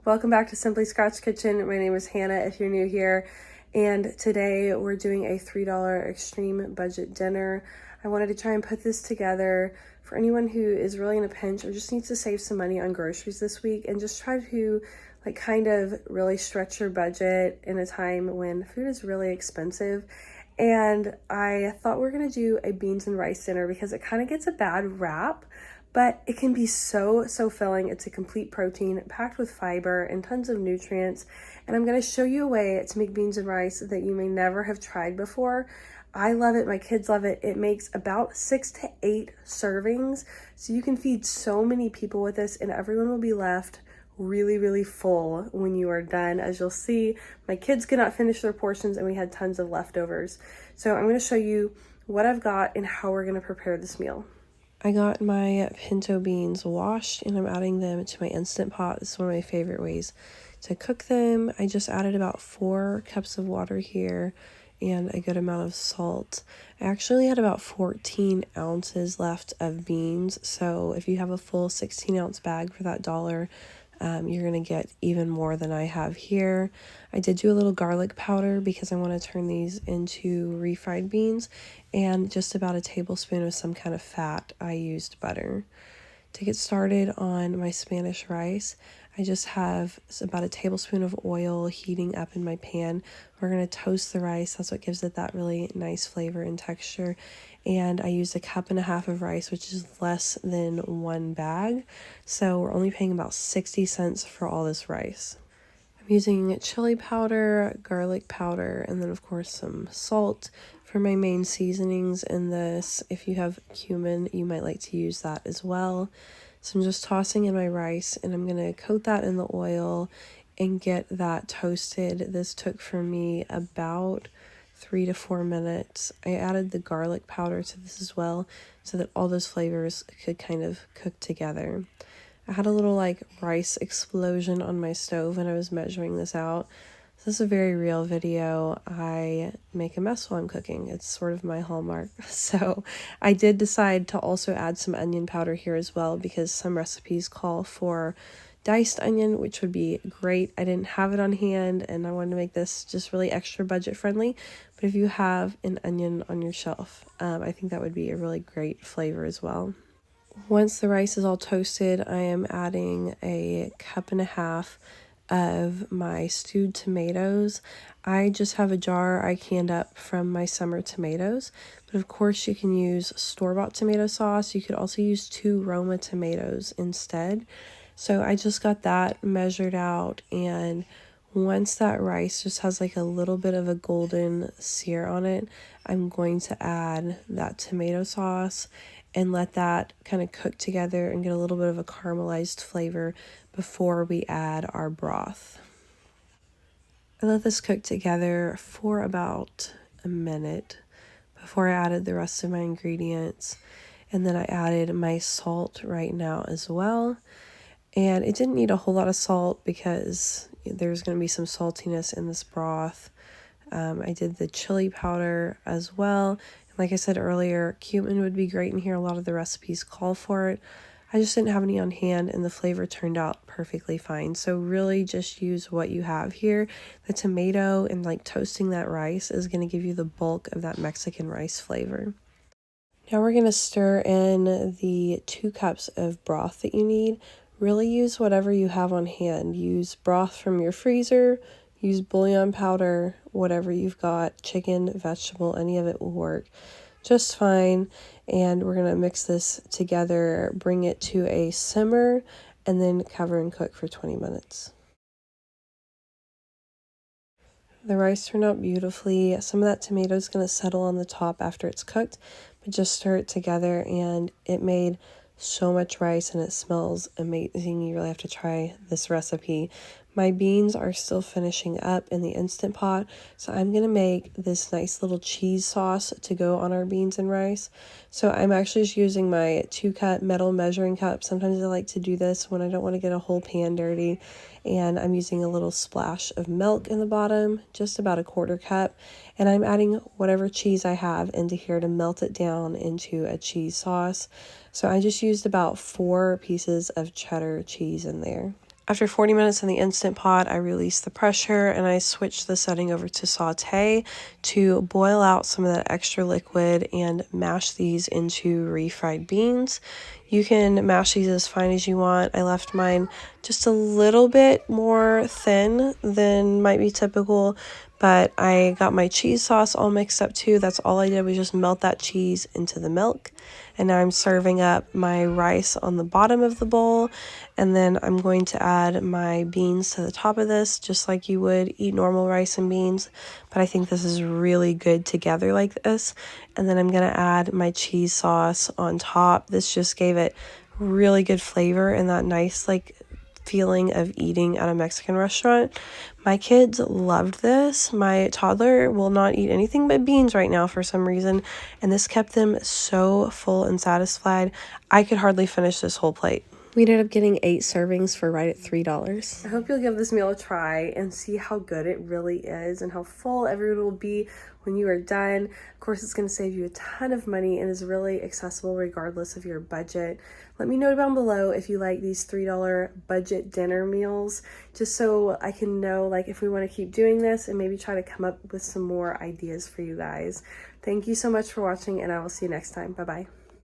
Welcome back to Simply Scratch Kitchen. My name is Hannah if you're new here, and today we're doing a $3 extreme budget dinner. I wanted to try and put this together for anyone who is really in a pinch or just needs to save some money on groceries this week and just try to kind of really stretch your budget in a time when food is really expensive. And I thought we were gonna do a beans and rice dinner because it kind of gets a bad rap, but it can be so filling. It's a complete protein packed with fiber and tons of nutrients. And I'm going to show you a way to make beans and rice that you may never have tried before. I love it. My kids love it. It makes about 6 to 8 servings. So you can feed so many people with this and everyone will be left really full when you are done. As you'll see, my kids could not finish their portions and we had tons of leftovers. So I'm going to show you what I've got and how we're going to prepare this meal. I got my pinto beans washed and I'm adding them to my Instant Pot. This is one of my favorite ways to cook them. I just added about 4 cups of water here and a good amount of salt. I actually had about 14 ounces left of beans. So if you have a full 16-ounce bag for that $1, you're going to get even more than I have here. I did do a little garlic powder because I want to turn these into refried beans, and just about a tablespoon of some kind of fat. I used butter. To get started on my Spanish rice, I just have about a tablespoon of oil heating up in my pan. We're going to toast the rice. That's what gives it that really nice flavor and texture. And I used 1.5 cups of rice, which is less than 1 bag. So we're only paying about 60 cents for all this rice. I'm using chili powder, garlic powder, and then of course some salt for my main seasonings in this. If you have cumin, you might like to use that as well. So I'm just tossing in my rice and I'm going to coat that in the oil and get that toasted. This took for me about 3 to 4 minutes. I added the garlic powder to this as well so that all those flavors could kind of cook together. I had a little rice explosion on my stove when I was measuring this out. This is a very real video. I make a mess while I'm cooking. It's sort of my hallmark. So I did decide to also add some onion powder here as well because some recipes call for diced onion, which would be great. I didn't have it on hand and I wanted to make this just really extra budget friendly. But if you have an onion on your shelf, I think that would be a really great flavor as well. Once the rice is all toasted, I am adding 1.5 cups of my stewed tomatoes. I just have a jar I canned up from my summer tomatoes, but of course you can use store-bought tomato sauce. You could also use 2 Roma tomatoes instead. So I just got that measured out, and once that rice just has a little bit of a golden sear on it, I'm going to add that tomato sauce and let that kind of cook together and get a little bit of a caramelized flavor before we add our broth. I let this cook together for about a minute before I added the rest of my ingredients. And then I added my salt right now as well. And it didn't need a whole lot of salt because there's going to be some saltiness in this broth. I did the chili powder as well. Like I said earlier, cumin would be great in here. A lot of the recipes call for it. I just didn't have any on hand and the flavor turned out perfectly fine. So really just use what you have here. The tomato and toasting that rice is going to give you the bulk of that Mexican rice flavor. Now we're going to stir in the 2 cups of broth that you need. Really use whatever you have on hand. Use broth from your freezer. Use bouillon powder, whatever you've got, chicken, vegetable, any of it will work just fine. And we're going to mix this together, bring it to a simmer, and then cover and cook for 20 minutes. The rice turned out beautifully. Some of that tomato is going to settle on the top after it's cooked, but just stir it together and it made so much rice and it smells amazing. You really have to try this recipe. My beans are still finishing up in the Instant Pot, so I'm going to make this nice little cheese sauce to go on our beans and rice. So I'm actually just using my 2-cup metal measuring cup. Sometimes I like to do this when I don't want to get a whole pan dirty. And I'm using a little splash of milk in the bottom, just about 1/4 cup. And I'm adding whatever cheese I have into here to melt it down into a cheese sauce. So I just used about 4 pieces of cheddar cheese in there. After 40 minutes in the Instant Pot, I release the pressure and I switch the setting over to saute to boil out some of that extra liquid and mash these into refried beans. You can mash these as fine as you want. I left mine just a little bit more thin than might be typical, but I got my cheese sauce all mixed up too. That's all I did was just melt that cheese into the milk. And now I'm serving up my rice on the bottom of the bowl, and then I'm going to add my beans to the top of this, just like you would eat normal rice and beans, but I think this is really good together like this. And then I'm going to add my cheese sauce on top. This just gave it really good flavor and that nice like feeling of eating at a Mexican restaurant. My kids loved this. My toddler will not eat anything but beans right now for some reason, and this kept them so full and satisfied. I could hardly finish this whole plate. We ended up getting 8 servings for right at $3. I hope you'll give this meal a try and see how good it really is and how full everyone will be when you are done. Of course, it's going to save you a ton of money and is really accessible regardless of your budget. Let me know down below if you like these $3 budget dinner meals, just so I can know like if we want to keep doing this and maybe try to come up with some more ideas for you guys. Thank you so much for watching, and I will see you next time. Bye-bye.